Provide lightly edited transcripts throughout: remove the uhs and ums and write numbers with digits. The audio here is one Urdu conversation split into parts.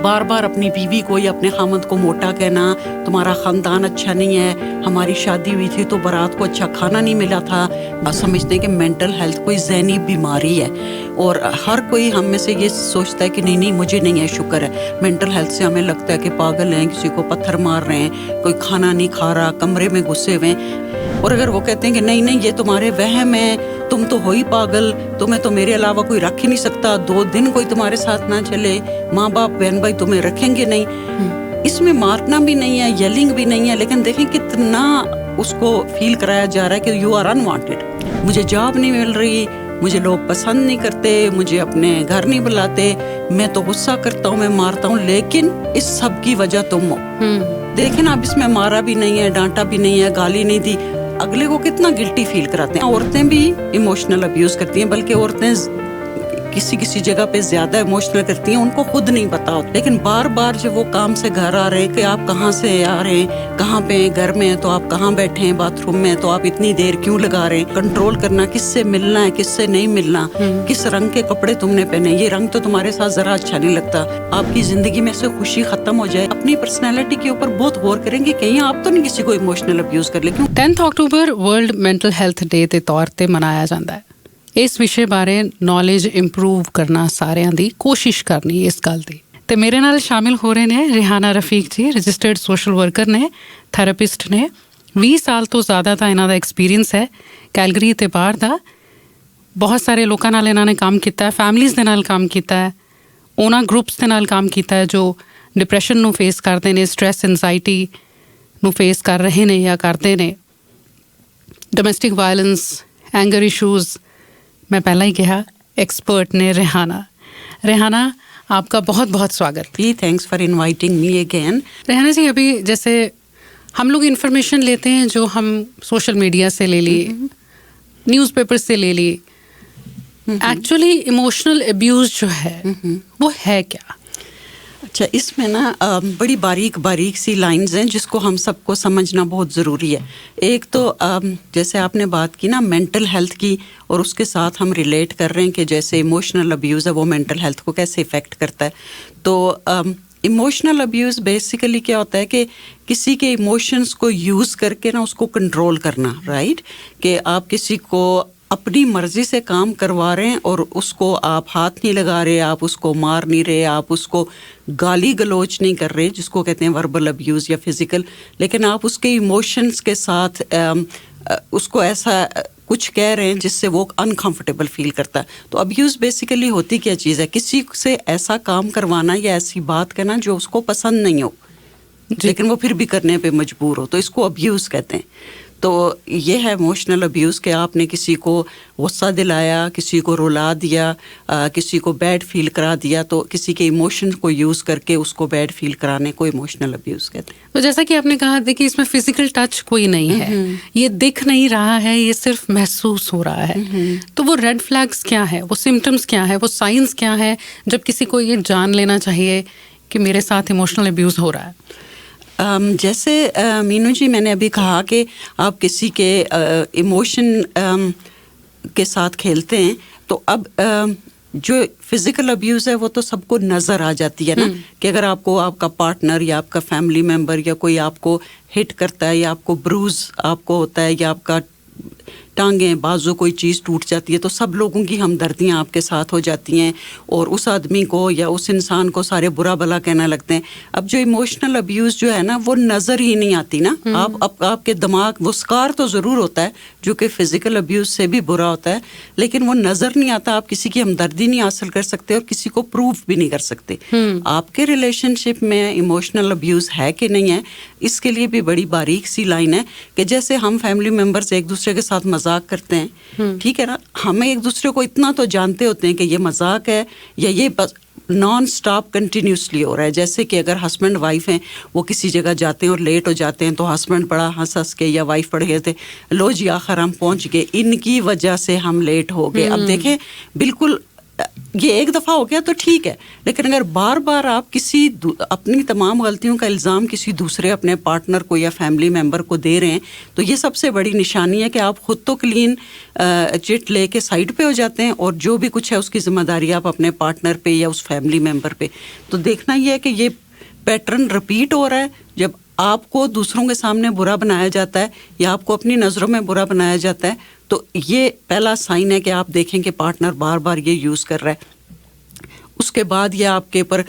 بار بار اپنی بیوی کو یا اپنے خامند کو موٹا کہنا, تمہارا خاندان اچھا نہیں ہے, ہماری شادی ہوئی تھی تو بارات کو اچھا کھانا نہیں ملا تھا. بس سمجھتے ہیں کہ مینٹل ہیلتھ کوئی ذہنی بیماری ہے, اور ہر کوئی ہم میں سے یہ سوچتا ہے کہ نہیں مجھے نہیں ہے, شکر ہے. مینٹل ہیلتھ سے ہمیں لگتا ہے کہ پاگل ہیں, کسی کو پتھر مار رہے ہیں, کوئی کھانا نہیں کھا رہا, کمرے میں گھسے ہوئے ہیں. اور اگر وہ کہتے ہیں کہ نہیں یہ تمہارے وہم ہے, تم تو ہو ہی پاگل, تمہیں تو میرے علاوہ کوئی رکھ ہی نہیں سکتا, 2 دن کوئی تمہارے ساتھ نہ چلے, ماں باپ بہن بھائی تمہیں رکھیں گے نہیں. اس میں مارنا بھی نہیں ہے, یلنگ بھی نہیں ہے, لیکن دیکھیں کتنا اس کو فیل کرایا جا رہا ہے کہ یو آر انوانٹیڈ, مجھے جاب نہیں مل رہی, مجھے لوگ پسند نہیں کرتے, مجھے اپنے گھر نہیں بلاتے, میں تو غصہ کرتا ہوں, میں مارتا ہوں, لیکن اس سب کی وجہ تم ہو. دیکھیں نا, اب اس میں مارا بھی نہیں ہے, ڈانٹا بھی نہیں ہے, گالی نہیں دی, اگلے کو کتنا گلٹی فیل کراتے ہیں. عورتیں بھی ایموشنل ابیوز کرتی ہیں, بلکہ عورتیں کسی جگہ پہ زیادہ ایموشنل کرتی ہیں, ان کو خود نہیں پتا ہوتا. لیکن بار بار جب وہ کام سے گھر آ رہے ہیں کہ آپ کہاں سے آ رہے ہیں, کہاں پہ ہیں, گھر میں ہیں تو آپ کہاں بیٹھے ہیں, باتھ روم میں تو آپ اتنی دیر کیوں لگا رہے ہیں, کنٹرول کرنا, کس سے ملنا ہے, کس سے نہیں ملنا, کس رنگ کے کپڑے تم نے پہنے, یہ رنگ تو تمہارے ساتھ ذرا اچھا نہیں لگتا, آپ کی زندگی میں سے خوشی ختم ہو جائے. اپنی پرسنالٹی کے اوپر بہت غور کریں گے, کہیں آپ تو نہیں کسی کو ایموشنل ابیوز کر لیں. 10 ਅਕਤੂਬਰ ਵਰਲਡ ਮੈਂਟਲ ਹੈਲਥ ਡੇ ਦੇ ਤੌਰ ਤੇ ਮਨਾਇਆ ਜਾਂਦਾ ਹੈ. ਇਸ ਵਿਸ਼ੇ ਬਾਰੇ ਨੌਲੇਜ ਇੰਪਰੂਵ ਕਰਨਾ, ਸਾਰਿਆਂ ਦੀ ਕੋਸ਼ਿਸ਼ ਕਰਨੀ ਇਸ ਗੱਲ ਦੀ. ਤੇ ਮੇਰੇ ਨਾਲ ਸ਼ਾਮਿਲ ਹੋ ਰਹੇ ਨੇ ਰਿਹਾਨਾ ਰਫੀਕ ਜੀ, ਰਜਿਸਟਰਡ ਸੋਸ਼ਲ ਵਰਕਰ ਨੇ, ਥੈਰੇਪਿਸਟ ਨੇ. 20 ਸਾਲ ਤੋਂ ਜ਼ਿਆਦਾ ਦਾ ਇਹਨਾਂ ਦਾ ਐਕਸਪੀਰੀਅੰਸ ਹੈ ਕੈਲਗਰੀ ਤੇ ਬਾਹਰ ਦਾ. ਬਹੁਤ ਸਾਰੇ ਲੋਕਾਂ ਨਾਲ ਇਹਨਾਂ ਨੇ ਕੰਮ ਕੀਤਾ, ਫੈਮਲੀਜ਼ ਦੇ ਨਾਲ ਕੰਮ ਕੀਤਾ ਹੈ, ਉਹਨਾਂ ਗਰੁੱਪਸ ਦੇ ਨਾਲ ਕੰਮ ਕੀਤਾ ਹੈ ਜੋ ਡਿਪਰੈਸ਼ਨ ਨੂੰ ਫੇਸ ਕਰਦੇ ਨੇ, ਸਟ੍ਰੈਸ ਐਂਜ਼ਾਈਟੀ ਨੂੰ ਫੇਸ ਕਰ ਰਹੇ ਨੇ ਜਾਂ ਕਰਦੇ ਨੇ, ਡੋਮੈਸਟਿਕ ਵਾਇਲੈਂਸ, ਐਂਗਰ ਇਸ਼ੂਜ਼. میں پہلا ہی کہا ایکسپرٹ نے ریحانہ آپ کا بہت بہت سواگت. جی thanks for inviting me again. Rehana ji, ابھی جیسے ہم لوگ انفارمیشن لیتے ہیں جو ہم سوشل میڈیا سے لے لی, نیوز پیپر سے لے لی, ایکچولی ایموشنل ابیوز جو ہے وہ ہے کیا؟ اچھا, اس میں نا بڑی باریک سی لائنز ہیں جس کو ہم سب کو سمجھنا بہت ضروری ہے. ایک تو جیسے آپ نے بات کی نا مینٹل ہیلتھ کی, اور اس کے ساتھ ہم ریلیٹ کر رہے ہیں کہ جیسے ایموشنل ابیوز ہے وہ مینٹل ہیلتھ کو کیسے افیکٹ کرتا ہے. تو ایموشنل ابیوز بیسیکلی کیا ہوتا ہے کہ کسی کے ایموشنس کو یوز کر کے نا اس کو کنٹرول کرنا, رائٹ, کہ آپ کسی کو اپنی مرضی سے کام کروا رہے ہیں اور اس کو آپ ہاتھ نہیں لگا رہے, آپ اس کو مار نہیں رہے, آپ اس کو گالی گلوچ نہیں کر رہے جس کو کہتے ہیں وربل ابیوز یا فزیکل, لیکن آپ اس کے ایموشنس کے ساتھ اس کو ایسا کچھ کہہ رہے ہیں جس سے وہ انکمفرٹیبل فیل کرتا ہے. تو ابیوز بیسیکلی ہوتی کیا چیز ہے, کسی سے ایسا کام کروانا یا ایسی بات کہنا جو اس کو پسند نہیں ہو لیکن وہ پھر بھی کرنے پہ مجبور ہو, تو اس کو ابیوز کہتے ہیں. تو یہ ہے ایموشنل ابیوز کہ آپ نے کسی کو غصہ دلایا, کسی کو رلا دیا, کسی کو بیڈ فیل کرا دیا, تو کسی کے ایموشن کو یوز کر کے اس کو بیڈ فیل کرانے کو ایموشنل ابیوز کہتے ہیں. تو جیسا کہ آپ نے کہا دیکھیے اس میں فزیکل ٹچ کوئی نہیں ہے, یہ دکھ نہیں رہا ہے, یہ صرف محسوس ہو رہا ہے. تو وہ ریڈ فلیگس کیا ہے, وہ سمٹمس کیا ہے, وہ سائنس کیا ہے جب کسی کو یہ جان لینا چاہیے کہ میرے ساتھ ایموشنل ابیوز ہو رہا ہے؟ جیسے مینو جی میں نے ابھی کہا کہ آپ کسی کے ایموشن کے ساتھ کھیلتے ہیں, تو اب جو فزیکل ابیوز ہے وہ تو سب کو نظر آ جاتی ہے نا, کہ اگر آپ کو آپ کا پارٹنر یا آپ کا فیملی ممبر یا کوئی آپ کو ہٹ کرتا ہے یا آپ کو بروز آپ کو ہوتا ہے یا آپ کا ٹانگیں بازو کوئی چیز ٹوٹ جاتی ہے, تو سب لوگوں کی ہمدردیاں آپ کے ساتھ ہو جاتی ہیں اور اس آدمی کو یا اس انسان کو سارے برا بھلا کہنے لگتے ہیں. اب جو ایموشنل ابیوز جو ہے نا وہ نظر ہی نہیں آتی نا, آپ کے دماغ وہ اسکار تو ضرور ہوتا ہے جو کہ فزیکل ابیوز سے بھی برا ہوتا ہے, لیکن وہ نظر نہیں آتا. آپ کسی کی ہمدردی نہیں حاصل کر سکتے اور کسی کو پروف بھی نہیں کر سکتے. آپ کے ریلیشن شپ میں ایموشنل ابیوز ہے کہ نہیں ہے, اس کے لیے بھی بڑی باریک سی لائن ہے کہ جیسے ہم فیملی ممبرز ایک دوسرے کے ساتھ مذاق کرتے ہیں, ٹھیک ہے نا, ہمیں ایک دوسرے کو اتنا تو جانتے ہوتے ہیں کہ یہ مذاق ہے یا یہ نان سٹاپ کنٹینیوسلی ہو رہا ہے. جیسے کہ اگر ہسبینڈ وائف ہیں, وہ کسی جگہ جاتے ہیں اور لیٹ ہو جاتے ہیں, تو ہسبینڈ بڑا ہنس کے یا وائف پڑھ گئے تھے, لو جی آخر ہم پہنچ گئے, ان کی وجہ سے ہم لیٹ ہو گئے. اب دیکھیں بالکل یہ ایک دفعہ ہو گیا تو ٹھیک ہے, لیکن اگر بار بار آپ کسی اپنی تمام غلطیوں کا الزام کسی دوسرے اپنے پارٹنر کو یا فیملی ممبر کو دے رہے ہیں, تو یہ سب سے بڑی نشانی ہے کہ آپ خود تو کلین چٹ لے کے سائڈ پہ ہو جاتے ہیں, اور جو بھی کچھ ہے اس کی ذمہ داری آپ اپنے پارٹنر پہ یا اس فیملی ممبر پہ. تو دیکھنا یہ ہے کہ یہ پیٹرن رپیٹ ہو رہا ہے. جب آپ کو دوسروں کے سامنے برا بنایا جاتا ہے یا آپ کو اپنی نظروں میں برا بنایا جاتا ہے, تو یہ پہلا سائن ہے کہ آپ دیکھیں کہ پارٹنر بار بار یہ یوز کر رہا ہے. اس کے بعد یہ آپ کے اوپر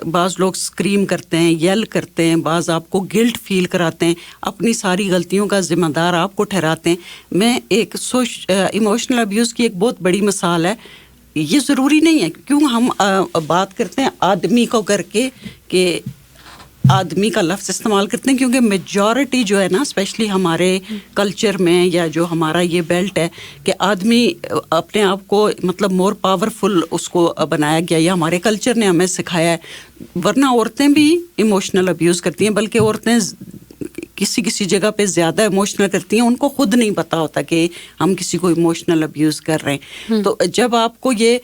بعض لوگ اسکریم کرتے ہیں, یل کرتے ہیں, بعض آپ کو گلٹ فیل کراتے ہیں, اپنی ساری غلطیوں کا ذمہ دار آپ کو ٹھہراتے ہیں. میں ایک ایموشنل ابیوز کی ایک بہت بڑی مثال ہے. یہ ضروری نہیں ہے, کیوں ہم بات کرتے ہیں آدمی کو کر کے کہ آدمی کا لفظ استعمال کرتے ہیں, کیونکہ میجورٹی جو ہے نا اسپیشلی ہمارے کلچر میں یا جو ہمارا یہ بیلٹ ہے کہ آدمی اپنے آپ کو مطلب مور پاورفل اس کو بنایا گیا, یا ہمارے کلچر نے ہمیں سکھایا ہے. ورنہ عورتیں بھی ایموشنل ابیوز کرتی ہیں, بلکہ عورتیں کسی جگہ پہ زیادہ ایموشنل کرتی ہیں, ان کو خود نہیں پتہ ہوتا کہ ہم کسی کو ایموشنل ابیوز کر رہے ہیں. تو جب آپ کو یہ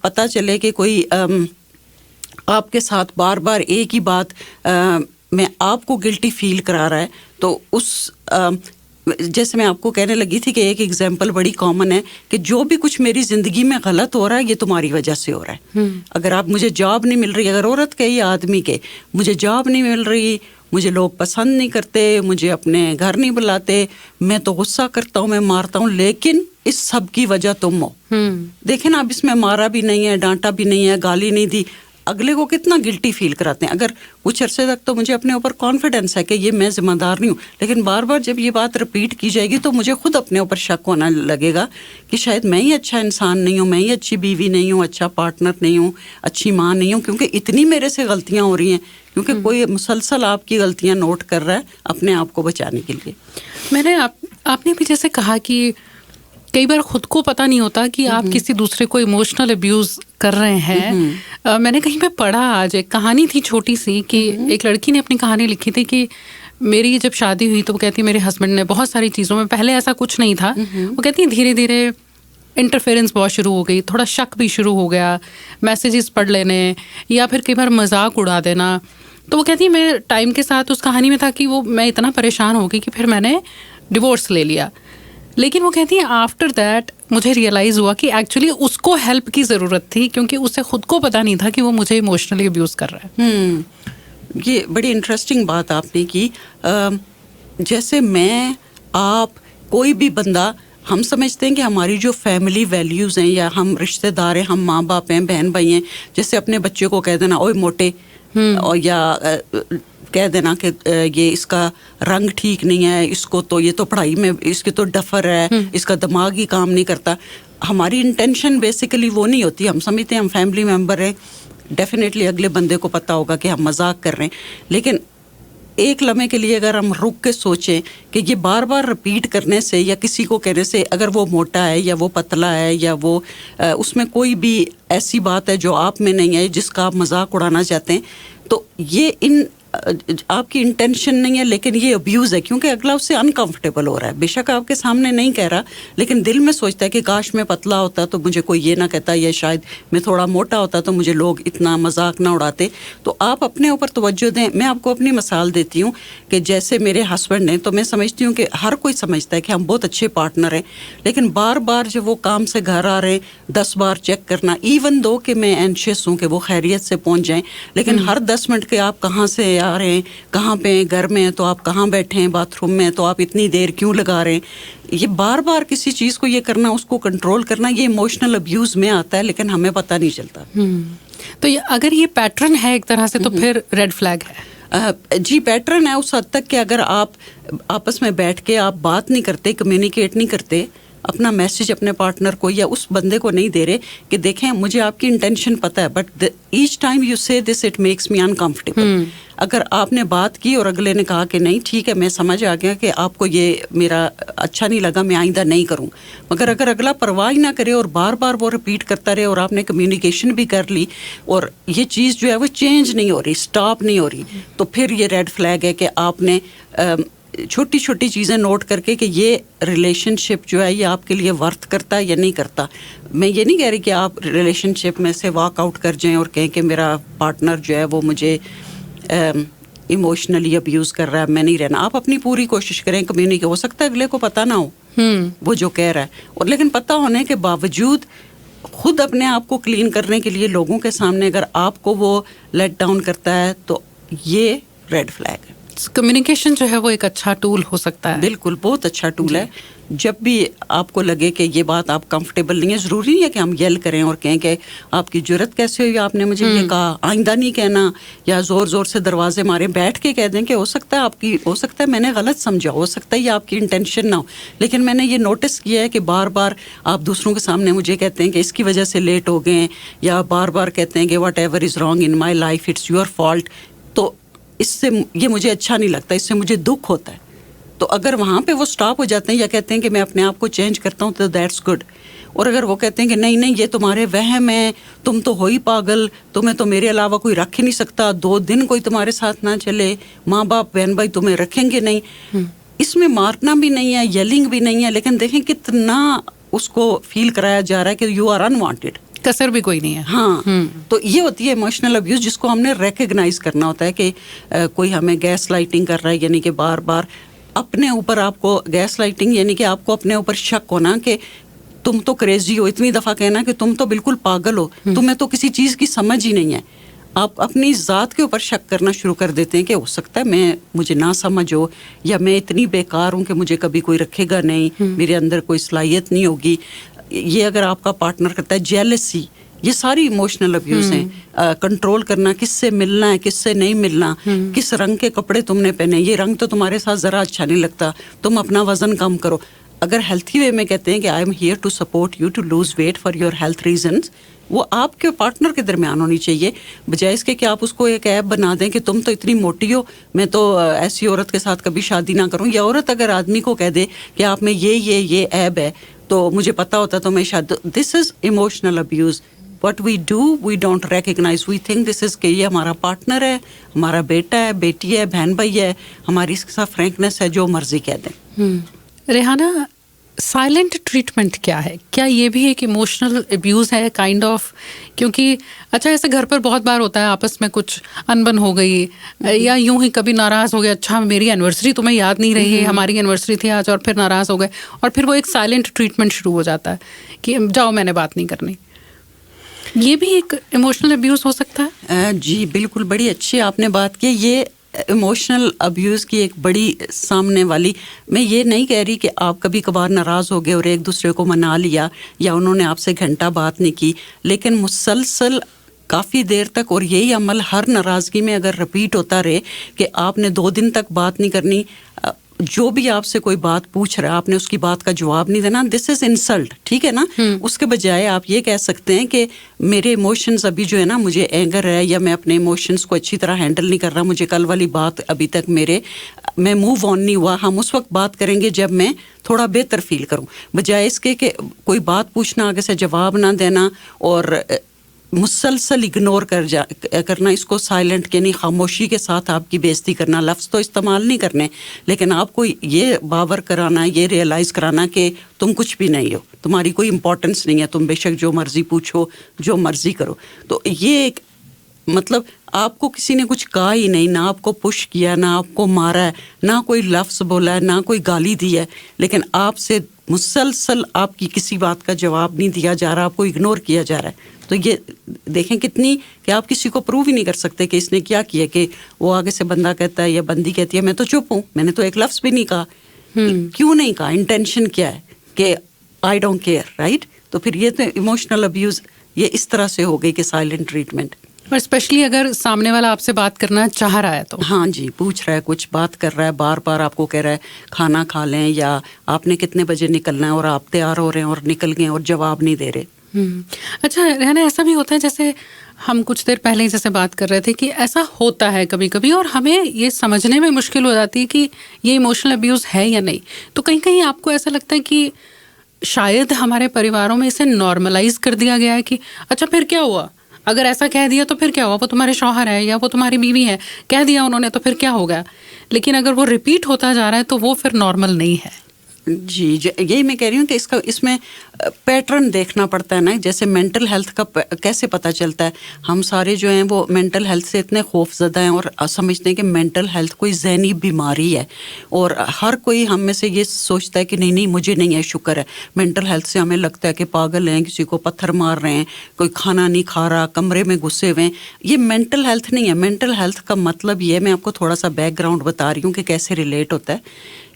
پتہ چلے کہ کوئی آپ کے ساتھ بار بار ایک ہی بات میں آپ کو گلٹی فیل کرا رہا ہے, تو اس جیسے میں آپ کو کہنے لگی تھی کہ ایک ایگزامپل بڑی کامن ہے کہ جو بھی کچھ میری زندگی میں غلط ہو رہا ہے یہ تمہاری وجہ سے ہو رہا ہے. اگر آپ مجھے جاب نہیں مل رہی, اگر عورت کے یا آدمی کے مجھے جاب نہیں مل رہی, مجھے لوگ پسند نہیں کرتے, مجھے اپنے گھر نہیں بلاتے, میں تو غصہ کرتا ہوں, میں مارتا ہوں, لیکن اس سب کی وجہ تم ہو. دیکھیں نا, اب اس میں مارا بھی نہیں ہے, ڈانٹا بھی نہیں ہے, گالی نہیں دی, اگلے کو کتنا گلٹی فیل کراتے ہیں. اگر کچھ عرصے تک تو مجھے اپنے اوپر کانفیڈنس ہے کہ یہ میں ذمہ دار نہیں ہوں, لیکن بار بار جب یہ بات رپیٹ کی جائے گی تو مجھے خود اپنے اوپر شک ہونا لگے گا کہ شاید میں ہی اچھا انسان نہیں ہوں, میں ہی اچھی بیوی نہیں ہوں, اچھا پارٹنر نہیں ہوں, اچھی ماں نہیں ہوں, کیونکہ اتنی میرے سے غلطیاں ہو رہی ہیں, کیونکہ کوئی مسلسل آپ کی غلطیاں نوٹ کر رہا ہے اپنے آپ کو بچانے کے لیے. میں نے آپ نے بھی جیسے کہا کہ کئی بار خود کو پتہ نہیں ہوتا کہ آپ کسی دوسرے کو ایموشنل ابیوز کر رہے ہیں. میں نے کہیں پہ پڑھا, آج ایک کہانی تھی چھوٹی سی, کہ ایک لڑکی نے اپنی کہانی لکھی تھی کہ میری جب شادی ہوئی تو وہ کہتی میرے ہسبینڈ نے بہت ساری چیزوں میں, پہلے ایسا کچھ نہیں تھا, وہ کہتی ہیں دھیرے دھیرے انٹرفیئرنس بہت شروع ہو گئی, تھوڑا شک بھی شروع ہو گیا, میسیجز پڑھ لینے یا پھر کئی بار مذاق اڑا دینا. تو وہ کہتی ہے میں ٹائم کے ساتھ اس کہانی میں تھا کہ وہ میں اتنا پریشان ہو گئی کہ پھر میں نے ڈیورس لے لیا. لیکن وہ کہتی ہیں آفٹر دیٹ مجھے ریئلائز ہوا کہ ایکچولی اس کو ہیلپ کی ضرورت تھی, کیونکہ اسے خود کو پتہ نہیں تھا کہ وہ مجھے ایموشنلی ابیوز کر رہا ہے. یہ بڑی انٹرسٹنگ بات آپ نے کی. جیسے میں, آپ, کوئی بھی بندہ, ہم سمجھتے ہیں کہ ہماری جو فیملی ویلیوز ہیں یا ہم رشتہ دار ہیں, ہم ماں باپ ہیں, بہن بھائی ہیں, جیسے اپنے بچے کو کہہ دینا اوئے موٹے, اور یا کہہ دینا کہ یہ اس کا رنگ ٹھیک نہیں ہے, اس کو تو یہ تو پڑھائی میں اس کی تو ڈفر ہے, اس کا دماغ ہی کام نہیں کرتا. ہماری انٹینشن بیسیکلی وہ نہیں ہوتی. ہم سمجھتے ہیں ہم فیملی ممبر ہیں, ڈیفینیٹلی اگلے بندے کو پتہ ہوگا کہ ہم مذاق کر رہے ہیں, لیکن ایک لمحے کے لیے اگر ہم رک کے سوچیں کہ یہ بار بار رپیٹ کرنے سے یا کسی کو کہنے سے, اگر وہ موٹا ہے یا وہ پتلا ہے یا وہ اس میں کوئی بھی ایسی بات ہے جو آپ میں نہیں ہے جس کا آپ مذاق اڑانا چاہتے ہیں, تو یہ آپ کی انٹینشن نہیں ہے, لیکن یہ ابیوز ہے, کیونکہ اگلا اس سے انکمفرٹیبل ہو رہا ہے. بے شک آپ کے سامنے نہیں کہہ رہا, لیکن دل میں سوچتا ہے کہ کاش میں پتلا ہوتا تو مجھے کوئی یہ نہ کہتا, یا شاید میں تھوڑا موٹا ہوتا تو مجھے لوگ اتنا مذاق نہ اڑاتے. تو آپ اپنے اوپر توجہ دیں. میں آپ کو اپنی مثال دیتی ہوں کہ جیسے میرے ہسبینڈ ہیں, تو میں سمجھتی ہوں کہ ہر کوئی سمجھتا ہے کہ ہم بہت اچھے پارٹنر ہیں, لیکن بار بار جب وہ کام سے گھر آ رہے ہیں 10 بار چیک کرنا, ایون دو کہ میں اینشیس ہوں کہ وہ خیریت سے پہنچ جائیں, لیکن ہر 10 منٹ کے آپ کہاں سے آ رہے ہیں, کہاں پہ ہیں, گھر میں ہیں تو آپ کہاں بیٹھے ہیں, باتھ روم میں تو آپ اتنی دیر کیوں لگا رہے ہیں. یہ بار بار کسی چیز کو یہ کرنا, اس کو کنٹرول کرنا, یہ ایموشنل ابیوز میں آتا ہے, لیکن ہمیں پتہ نہیں چلتا. تو اگر یہ پیٹرن ہے ایک طرح سے تو پھر ریڈ فلیگ ہے. جی پیٹرن ہے اس حد تک کہ اگر آپ آپس میں بیٹھ کے آپ بات نہیں کرتے, کمیونیکیٹ نہیں کرتے, اپنا میسج اپنے پارٹنر کو یا اس بندے کو نہیں دے رہے کہ دیکھیں مجھے آپ کی انٹینشن پتہ ہے, بٹ ایچ ٹائم یو سے this it makes me uncomfortable. اگر آپ نے بات کی اور اگلے نے کہا کہ نہیں ٹھیک ہے میں سمجھ آ گیا کہ آپ کو یہ میرا اچھا نہیں لگا, میں آئندہ نہیں کروں, مگر اگر اگلا پرواہ نہ کرے اور بار بار وہ رپیٹ کرتا رہے اور آپ نے کمیونیکیشن بھی کر لی اور یہ چیز جو ہے وہ چینج نہیں ہو رہی, اسٹاپ نہیں ہو رہی, تو پھر یہ ریڈ فلیگ ہے کہ آپ نے چھوٹی چھوٹی چیزیں نوٹ کر کے کہ یہ ریلیشن شپ جو ہے یہ آپ کے لیے ورتھ کرتا ہے یا نہیں کرتا. میں یہ نہیں کہہ رہی کہ آپ ریلیشن شپ میں سے واک آؤٹ کر جائیں اور کہیں کہ میرا پارٹنر جو ہے وہ مجھے ایموشنلی ابیوز کر رہا ہے, میں نہیں رہنا. آپ اپنی پوری کوشش کریں کمیونیکیٹ. ہو سکتا ہے اگلے کو پتہ نہ ہو وہ جو کہہ رہا ہے, اور لیکن پتہ ہونے کے باوجود خود اپنے آپ کو کلین کرنے کے لیے لوگوں کے سامنے اگر آپ کو وہ لیٹ ڈاؤن کرتا ہے تو یہ ریڈ فلیگ ہے. کمیونیکیشن جو ہے وہ ایک اچھا ٹول ہو سکتا ہے. بالکل بہت اچھا ٹول ہے. جب بھی آپ کو لگے کہ یہ بات آپ کمفرٹیبل نہیں ہے, ضروری نہیں ہے کہ ہم یل کریں اور کہیں کہ آپ کی جرت کیسے ہوئی, آپ نے مجھے یہ کہا, آئندہ نہیں کہنا, یا زور زور سے دروازے مارے. بیٹھ کے کہہ دیں کہ ہو سکتا ہے میں نے غلط سمجھا, ہو سکتا ہے یہ آپ کی انٹینشن نہ ہو, لیکن میں نے یہ نوٹس کیا ہے کہ بار بار آپ دوسروں کے سامنے مجھے کہتے ہیں کہ اس کی وجہ سے لیٹ ہو گئے, یا بار بار کہتے ہیں کہ whatever is wrong in my life it's your fault. تو اس سے یہ مجھے اچھا نہیں لگتا, اس سے مجھے دکھ ہوتا ہے. تو اگر وہاں پہ وہ سٹاپ ہو جاتے ہیں یا کہتے ہیں کہ میں اپنے آپ کو چینج کرتا ہوں تو دیٹس گڈ. اور اگر وہ کہتے ہیں کہ نہیں یہ تمہارے وہم ہے, تم تو ہو ہی پاگل, تمہیں تو میرے علاوہ کوئی رکھ ہی نہیں سکتا, 2 دن کوئی تمہارے ساتھ نہ چلے, ماں باپ بہن بھائی تمہیں رکھیں گے نہیں. اس میں مارنا بھی نہیں ہے, یلنگ بھی نہیں ہے, لیکن دیکھیں کتنا اس کو فیل کرایا جا رہا ہے کہ یو آر انوانٹیڈ, کسر بھی کوئی نہیں ہے. ہاں. تو یہ ہوتی ہے ایموشنل ابیوز, جس کو ہم نے ریکگنائز کرنا ہوتا ہے کہ کوئی ہمیں گیس لائٹنگ کر رہا ہے, یعنی کہ بار بار اپنے اوپر آپ کو گیس لائٹنگ, یعنی کہ آپ کو اپنے اوپر شک ہونا کہ تم تو کریزی ہو. اتنی دفعہ کہنا کہ تم تو بالکل پاگل ہو, تمہیں تو کسی چیز کی سمجھ ہی نہیں ہے. آپ اپنی ذات کے اوپر شک کرنا شروع کر دیتے ہیں کہ ہو سکتا ہے مجھے نہ سمجھ ہو, یا میں اتنی بیکار ہوں کہ مجھے کبھی کوئی رکھے گا نہیں, میرے اندر کوئی صلاحیت نہیں ہوگی. یہ اگر آپ کا پارٹنر کرتا ہے جیلسی, یہ ساری ایموشنل ابیوز ہیں. کنٹرول کرنا, کس سے ملنا ہے کس سے نہیں ملنا, کس رنگ کے کپڑے تم نے پہنے, یہ رنگ تو تمہارے ساتھ ذرا اچھا نہیں لگتا, تم اپنا وزن کم کرو. اگر ہیلتھی وے میں کہتے ہیں کہ I am here to support you to lose weight for your health reasons, وہ آپ کے پارٹنر کے درمیان ہونی چاہیے, بجائے اس کے کہ آپ اس کو ایک ایپ بنا دیں کہ تم تو اتنی موٹی ہو, میں تو ایسی عورت کے ساتھ کبھی شادی نہ کروں. یا عورت اگر آدمی کو کہہ دے کہ آپ میں یہ ایب ہے تو مجھے پتا ہوتا تو میں شاید. This is emotional abuse. What we do, we don't recognize. We think this is کہ یہ ہمارا پارٹنر ہے, ہمارا بیٹا ہے, بیٹی ہے, بہن بھائی ہے, ہماری اس کے ساتھ فرینکنس ہے, جو مرضی کہہ دیں. ریحانہ, سائلنٹ ٹریٹمنٹ کیا ہے؟ کیا یہ بھی ایک ایموشنل ابیوز ہے کائنڈ آف؟ کیونکہ اچھا ایسے گھر پر بہت بار ہوتا ہے آپس میں کچھ انبن ہو گئی, یا یوں ہی کبھی ناراض ہو گیا, اچھا میری اینیورسری تمہیں یاد نہیں رہی, ہماری اینیورسری تھی آج, اور پھر ناراض ہو گئے, اور پھر وہ ایک سائلنٹ ٹریٹمنٹ شروع ہو جاتا ہے کہ جاؤ میں نے بات نہیں کرنی. یہ بھی ایک ایموشنل ابیوز ہو سکتا ہے؟ جی بالکل, بڑی اچھی آپ نے بات کی. یہ ایموشنل ابیوز کی ایک بڑی سامنے والی, میں یہ نہیں کہہ رہی کہ آپ کبھی کبھار ناراض ہو گئے اور ایک دوسرے کو منا لیا, یا انہوں نے آپ سے گھنٹہ بات نہیں کی, لیکن مسلسل کافی دیر تک, اور یہی عمل ہر ناراضگی میں اگر رپیٹ ہوتا رہے کہ آپ نے 2 دن تک بات نہیں کرنی, جو بھی آپ سے کوئی بات پوچھ رہا ہے آپ نے اس کی بات کا جواب نہیں دینا, دس از انسلٹ. ٹھیک ہے نا. اس کے بجائے آپ یہ کہہ سکتے ہیں کہ میرے ایموشنز ابھی جو ہے نا, مجھے اینگر ہے, یا میں اپنے ایموشنز کو اچھی طرح ہینڈل نہیں کر رہا, مجھے کل والی بات ابھی تک میں موو آن نہیں ہوا. ہم اس وقت بات کریں گے جب میں تھوڑا بہتر فیل کروں, بجائے اس کے کہ کوئی بات پوچھنا, آگے سے جواب نہ دینا, اور مسلسل اگنور کرنا. اس کو سائلنٹ یعنی خاموشی کے ساتھ آپ کی بےزتی کرنا. لفظ تو استعمال نہیں کرنے, لیکن آپ کو یہ باور کرانا, یہ ریئلائز کرانا کہ تم کچھ بھی نہیں ہو, تمہاری کوئی امپورٹنس نہیں ہے, تم بے شک جو مرضی پوچھو, جو مرضی کرو. تو یہ ایک مطلب آپ کو کسی نے کچھ کہا ہی نہیں, نہ آپ کو پش کیا, نہ آپ کو مارا ہے, نہ کوئی لفظ بولا ہے, نہ کوئی گالی دی ہے, لیکن آپ سے مسلسل آپ کی کسی بات کا جواب نہیں دیا جا رہا, آپ کو اگنور کیا جا رہا ہے. تو یہ دیکھیں کتنی کہ آپ کسی کو پروو ہی نہیں کر سکتے کہ اس نے کیا کیا, کہ وہ آگے سے بندہ کہتا ہے یا بندی کہتی ہے میں تو چپ ہوں, میں نے تو ایک لفظ بھی نہیں کہا. کیوں نہیں کہا؟ انٹینشن کیا ہے کہ آئی ڈونٹ کیئر, رائٹ. تو پھر یہ تو ایموشنل ابیوز یہ اس طرح سے ہو گئی کہ سائلنٹ ٹریٹمنٹ. اور اسپیشلی اگر سامنے والا آپ سے بات کرنا چاہ رہا ہے تو, ہاں جی, پوچھ رہا ہے, کچھ بات کر رہا ہے, بار بار آپ کو کہہ رہا ہے کھانا کھا لیں, یا آپ نے کتنے بجے نکلنا ہے, اور آپ تیار ہو رہے ہیں اور نکل گئے اور جواب نہیں دے رہے. اچھا رہنا, ایسا بھی ہوتا ہے جیسے ہم کچھ دیر پہلے ہی جیسے بات کر رہے تھے کہ ایسا ہوتا ہے کبھی کبھی, اور ہمیں یہ سمجھنے میں مشکل ہو جاتی ہے کہ یہ ایموشنل ابیوز ہے یا نہیں. تو کہیں کہیں آپ کو ایسا لگتا ہے کہ شاید ہمارے پریواروں میں اسے نارملائز کر دیا گیا ہے کہ اچھا پھر کیا ہوا, اگر ایسا کہہ دیا تو پھر کیا ہوا, وہ تمہارے شوہر ہے یا وہ تمہاری بیوی ہے, کہہ دیا انہوں نے تو پھر کیا ہو گیا. لیکن اگر وہ ریپیٹ ہوتا جا رہا ہے تو وہ پھر نارمل نہیں ہے. جی یہی میں کہہ رہی ہوں کہ اس میں پیٹرن دیکھنا پڑتا ہے نا. جیسے مینٹل ہیلتھ کا کیسے پتہ چلتا ہے, ہم سارے جو ہیں وہ مینٹل ہیلتھ سے اتنے خوف زدہ ہیں اور سمجھتے ہیں کہ مینٹل ہیلتھ کوئی ذہنی بیماری ہے, اور ہر کوئی ہم میں سے یہ سوچتا ہے کہ نہیں مجھے نہیں ہے. شکر ہے, مینٹل ہیلتھ سے ہمیں لگتا ہے کہ پاگل ہیں, کسی کو پتھر مار رہے ہیں, کوئی کھانا نہیں کھا رہا, کمرے میں گھسے ہوئے ہیں. یہ مینٹل ہیلتھ نہیں ہے. مینٹل ہیلتھ کا مطلب یہ, میں آپ کو تھوڑا سا بیک گراؤنڈ بتا رہی ہوں کہ کیسے ریلیٹ ہوتا ہے,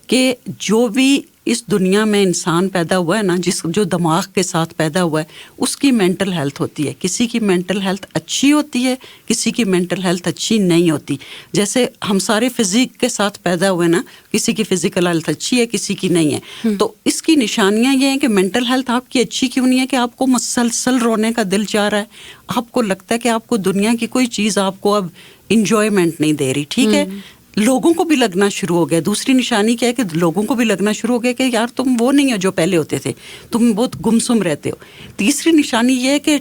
کہ جو بھی اس دنیا میں انسان پیدا ہوا ہے نا, جو دماغ کے ساتھ پیدا ہوا ہے, اس کی مینٹل ہیلتھ ہوتی ہے. کسی کی مینٹل ہیلتھ اچھی ہوتی ہے, کسی کی مینٹل ہیلتھ اچھی نہیں ہوتی. جیسے ہم سارے فزیک کے ساتھ پیدا ہوئے نا, کسی کی فزیکل ہیلتھ اچھی ہے, کسی کی نہیں ہے. تو اس کی نشانیاں یہ ہیں کہ مینٹل ہیلتھ آپ کی اچھی کیوں نہیں ہے, کہ آپ کو مسلسل رونے کا دل چاہ رہا ہے, آپ کو لگتا ہے کہ آپ کو دنیا کی کوئی چیز آپ کو اب انجوائمنٹ نہیں دے رہی. ٹھیک ہے, لوگوں کو بھی لگنا شروع ہو گیا. دوسری نشانی کیا ہے کہ لوگوں کو بھی لگنا شروع ہو گیا کہ یار تم وہ نہیں ہو جو پہلے ہوتے تھے, تم بہت گمسم رہتے ہو. تیسری نشانی یہ ہے کہ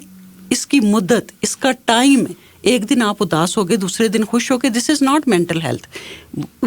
اس کی مدت, اس کا ٹائم ہے. ایک دن آپ اداس ہو گئے, دوسرے دن خوش ہو گئے, دس از ناٹ مینٹل ہیلتھ.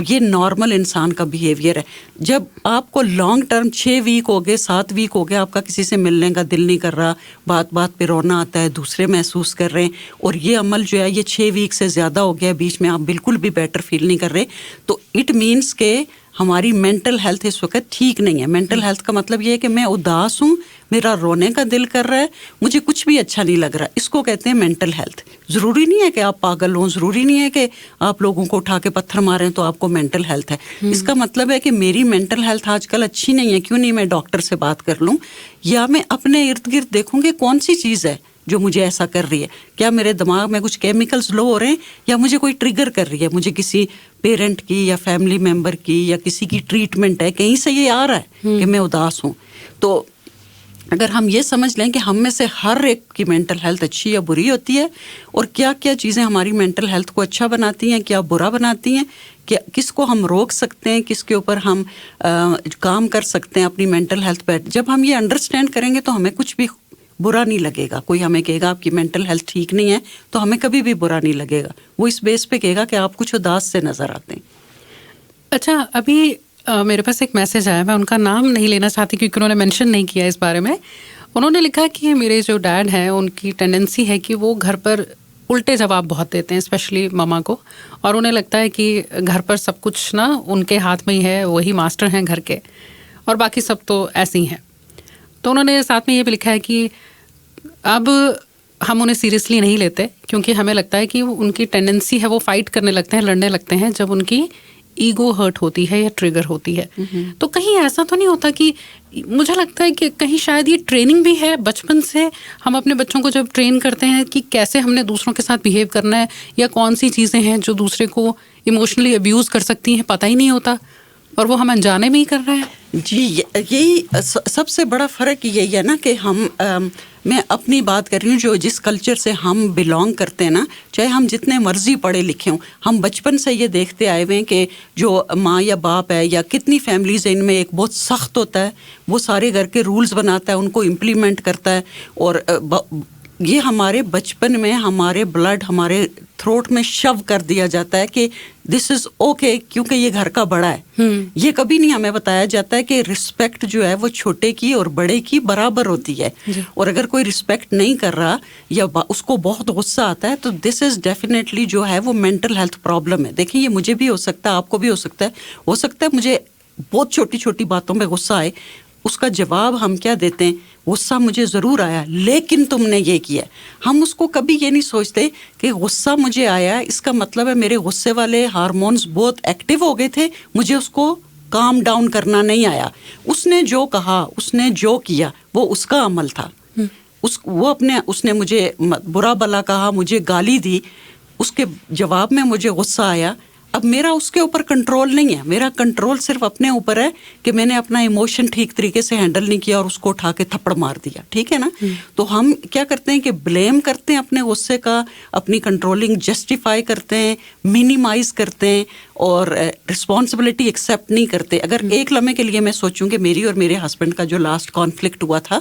یہ نارمل انسان کا بیہیویئر ہے. جب آپ کو لانگ ٹرم 6 ویک ہو گئے, 7 ویک ہو گئے, آپ کا کسی سے ملنے کا دل نہیں کر رہا, بات بات پہ رونا آتا ہے, دوسرے محسوس کر رہے ہیں, اور یہ عمل جو ہے یہ 6 ویک سے زیادہ ہو گیا, بیچ میں آپ بالکل بھی بیٹر فیل نہیں کر رہے, تو اٹ مینس کہ ہماری مینٹل ہیلتھ اس وقت ٹھیک نہیں ہے. مینٹل ہیلتھ کا مطلب یہ ہے کہ میں اداس ہوں, میرا رونے کا دل کر رہا ہے, مجھے کچھ بھی اچھا نہیں لگ رہا. اس کو کہتے ہیں مینٹل ہیلتھ. ضروری نہیں ہے کہ آپ پاگل ہوں, ضروری نہیں ہے کہ آپ لوگوں کو اٹھا کے پتھر ماریں تو آپ کو مینٹل ہیلتھ ہے. اس کا مطلب ہے کہ میری مینٹل ہیلتھ آج کل اچھی نہیں ہے, کیوں نہیں میں ڈاکٹر سے بات کر لوں, یا میں اپنے ارد گرد دیکھوں کہ کون سی چیز ہے جو مجھے ایسا کر رہی ہے. کیا میرے دماغ میں کچھ کیمیکلز لو ہو رہے ہیں, یا مجھے کوئی ٹریگر کر رہی ہے, مجھے کسی پیرنٹ کی یا فیملی ممبر کی یا کسی کی ٹریٹمنٹ ہے, کہیں سے یہ آ رہا ہے کہ میں اداس ہوں. تو اگر ہم یہ سمجھ لیں کہ ہم میں سے ہر ایک کی مینٹل ہیلتھ اچھی یا بری ہوتی ہے, اور کیا کیا چیزیں ہماری مینٹل ہیلتھ کو اچھا بناتی ہیں, کیا برا بناتی ہیں, کہ کس کو ہم روک سکتے ہیں, کس کے اوپر ہم کام کر سکتے ہیں اپنی مینٹل ہیلتھ پہ, جب ہم یہ انڈرسٹینڈ کریں گے تو ہمیں کچھ بھی برا نہیں لگے گا. کوئی ہمیں کہے گا آپ کی مینٹل ہیلتھ ٹھیک نہیں ہے تو ہمیں کبھی بھی برا نہیں لگے گا. وہ اس بیس پہ کہے گا کہ آپ کچھ اداس سے نظر آتے ہیں. اچھا, ابھی میرے پاس ایک میسج آیا, میں ان کا نام نہیں لینا چاہتی کیونکہ انہوں نے مینشن نہیں کیا اس بارے میں. انہوں نے لکھا کہ میرے جو ڈیڈ ہیں ان کی ٹینڈنسی ہے کہ وہ گھر پر الٹے جواب بہت دیتے ہیں, اسپیشلی ماما کو, اور انہیں لگتا ہے کہ گھر پر سب کچھ نا ان کے ہاتھ میں ہی ہے, وہی ماسٹر ہیں گھر کے, اور باقی سب تو ایسے ہی ہیں. تو انہوں نے ساتھ میں یہ بھی لکھا ہے کہ اب ہم انہیں سیریسلی نہیں لیتے کیونکہ ہمیں لگتا ہے کہ ان کی ٹینڈنسی ہے, وہ فائٹ کرنے لگتے ہیں, لڑنے لگتے ہیں جب ان کی ایگو ہرٹ ہوتی ہے یا ٹریگر ہوتی ہے. تو کہیں ایسا تو نہیں ہوتا کہ مجھے لگتا ہے کہ کہیں شاید یہ ٹریننگ بھی ہے بچپن سے, ہم اپنے بچوں کو جب ٹرین کرتے ہیں کہ کیسے ہم نے دوسروں کے ساتھ بیہیو کرنا ہے, یا کون سی چیزیں ہیں جو دوسرے کو ایموشنلی ابیوز کر سکتی ہیں, پتہ ہی نہیں ہوتا, اور وہ ہم انجانے میں ہی کر رہے ہیں. جی یہی سب سے بڑا فرق یہی ہے نا کہ ہم میں اپنی بات کر رہی ہوں, جو جس کلچر سے ہم بلانگ کرتے ہیں نا, چاہے ہم جتنے مرضی پڑھے لکھے ہوں, ہم بچپن سے یہ دیکھتے آئے ہوئے ہیں کہ جو ماں یا باپ ہے یا کتنی فیملیز ہیں, ان میں ایک بہت سخت ہوتا ہے, وہ سارے گھر کے رولز بناتا ہے, ان کو امپلیمنٹ کرتا ہے, اور یہ ہمارے بچپن میں ہمارے بلڈ ہمارے تھروٹ میں شو کر دیا جاتا ہے کہ دس از اوکے, کیونکہ یہ گھر کا بڑا ہے. یہ کبھی نہیں ہمیں بتایا جاتا ہے کہ رسپیکٹ جو ہے وہ چھوٹے کی اور بڑے کی برابر ہوتی ہے. اور اگر کوئی رسپیکٹ نہیں کر رہا یا اس کو بہت غصہ آتا ہے, تو دس از ڈیفینیٹلی جو ہے وہ مینٹل ہیلتھ پرابلم ہے. دیکھیں, یہ مجھے بھی ہو سکتا ہے, آپ کو بھی ہو سکتا ہے مجھے بہت چھوٹی چھوٹی باتوں میں غصہ آئے. اس کا جواب ہم کیا دیتے ہیں, غصہ مجھے ضرور آیا لیکن تم نے یہ کیا. ہم اس کو کبھی یہ نہیں سوچتے کہ غصہ مجھے آیا, اس کا مطلب ہے میرے غصے والے ہارمونز بہت ایکٹیو ہو گئے تھے, مجھے اس کو کام ڈاؤن کرنا نہیں آیا. اس نے جو کہا, اس نے جو کیا, وہ اس کا عمل تھا. اس نے مجھے برا بلا کہا, مجھے گالی دی, اس کے جواب میں مجھے غصہ آیا. اب میرا اس کے اوپر کنٹرول نہیں ہے, میرا کنٹرول صرف اپنے اوپر ہے کہ میں نے اپنا ایموشن ٹھیک طریقے سے ہینڈل نہیں کیا اور اس کو اٹھا کے تھپڑ مار دیا. ٹھیک ہے نا. تو ہم کیا کرتے ہیں کہ بلیم کرتے ہیں اپنے غصے کا, اپنی کنٹرولنگ جسٹیفائی کرتے ہیں, مینیمائز کرتے ہیں, اور رسپانسبلٹی ایکسیپٹ نہیں کرتے. اگر ایک لمحے کے لیے میں سوچوں کہ میری اور میرے ہسبینڈ کا جو لاسٹ کانفلکٹ ہوا تھا,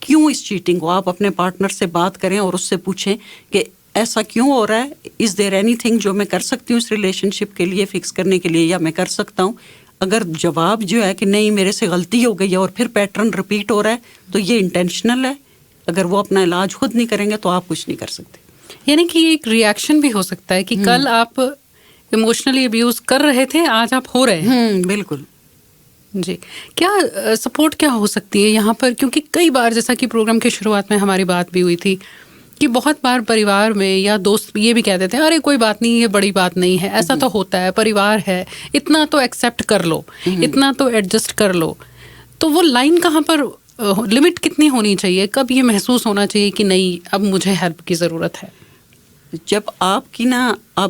کیوں اس چیٹنگ کو. آپ اپنے پارٹنر سے بات کریں اور اس سے پوچھیں کہ ایسا کیوں ہو رہا ہے, از دیر اینی تھنگ جو میں کر سکتی ہوں اس ریلیشن شپ کے لیے فکس کرنے کے لیے, یا میں کر سکتا ہوں. اگر جواب جو ہے کہ نہیں میرے سے غلطی ہو گئی ہے اور پھر پیٹرن ریپیٹ ہو رہا ہے تو یہ انٹینشنل ہے. اگر وہ اپنا علاج خود نہیں کریں گے تو آپ کچھ نہیں کر سکتے. یعنی کہ ایک ریئیکشن بھی ہو سکتا ہے کہ کل آپ ایموشنلی ابیوز کر رہے تھے, آج آپ ہو رہے ہیں. بالکل. جی, کیا سپورٹ کیا ہو سکتی ہے یہاں پر؟ کیونکہ کئی بار جیسا کہ پروگرام کے شروعات میں ہماری بات بھی ہوئی تھی کہ بہت بار پریوار میں یا دوست یہ بھی کہہ دیتے ہیں ارے کوئی بات نہیں, یہ بڑی بات نہیں ہے, ایسا تو ہوتا ہے, پریوار ہے, اتنا تو ایکسیپٹ کر لو, اتنا تو ایڈجسٹ کر لو. تو وہ لائن کہاں پر, لمٹ کتنی ہونی چاہیے, کب یہ محسوس ہونا چاہیے کہ نہیں اب مجھے ہیلپ کی ضرورت ہے؟ جب آپ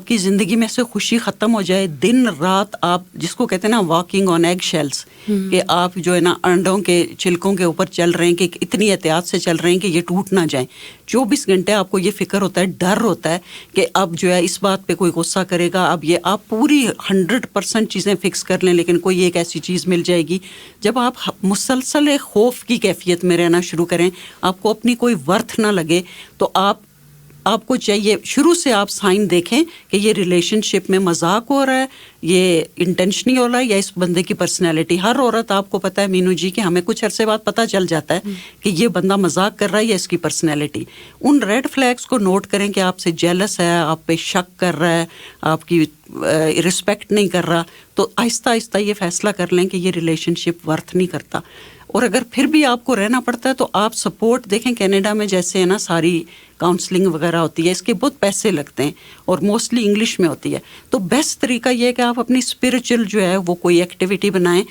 کی زندگی میں سے خوشی ختم ہو جائے, دن رات آپ جس کو کہتے ہیں نا واکنگ آن ایگ شیلس, کہ آپ جو ہے نا انڈوں کے چھلکوں کے اوپر چل رہے ہیں, کہ اتنی احتیاط سے چل رہے ہیں کہ یہ ٹوٹ نہ جائیں. 24 گھنٹے آپ کو یہ فکر ہوتا ہے, ڈر ہوتا ہے کہ اب جو ہے اس بات پہ کوئی غصہ کرے گا, اب یہ آپ پوری 100% چیزیں فکس کر لیں لیکن کوئی ایک ایسی چیز مل جائے گی. جب آپ مسلسل ایک خوف کی کیفیت میں رہنا شروع کریں, آپ کو اپنی کوئی ورتھ نہ لگے, تو آپ کو چاہیے شروع سے آپ سائن دیکھیں کہ یہ ریلیشن شپ میں مذاق ہو رہا ہے, یہ انٹینشنی ہو رہا ہے, یا اس بندے کی پرسنالٹی. ہر عورت آپ کو پتہ ہے مینو جی کہ ہمیں کچھ عرصے بعد پتہ چل جاتا ہے کہ یہ بندہ مذاق کر رہا ہے یا اس کی پرسنالٹی. ان ریڈ فلیگس کو نوٹ کریں کہ آپ سے جیلس ہے, آپ پہ شک کر رہا ہے, آپ کی رسپیکٹ نہیں کر رہا, تو آہستہ آہستہ یہ فیصلہ کر لیں کہ یہ ریلیشن شپ ورتھ نہیں کرتا. اور اگر پھر بھی آپ کو رہنا پڑتا ہے تو آپ سپورٹ دیکھیں. کینیڈا میں جیسے ہے نا ساری کاؤنسلنگ وغیرہ ہوتی ہے, اس کے بہت پیسے لگتے ہیں اور موسٹلی انگلش میں ہوتی ہے. تو بیسٹ طریقہ یہ ہے کہ آپ اپنی اسپریچل جو ہے وہ کوئی ایکٹیویٹی بنائیں.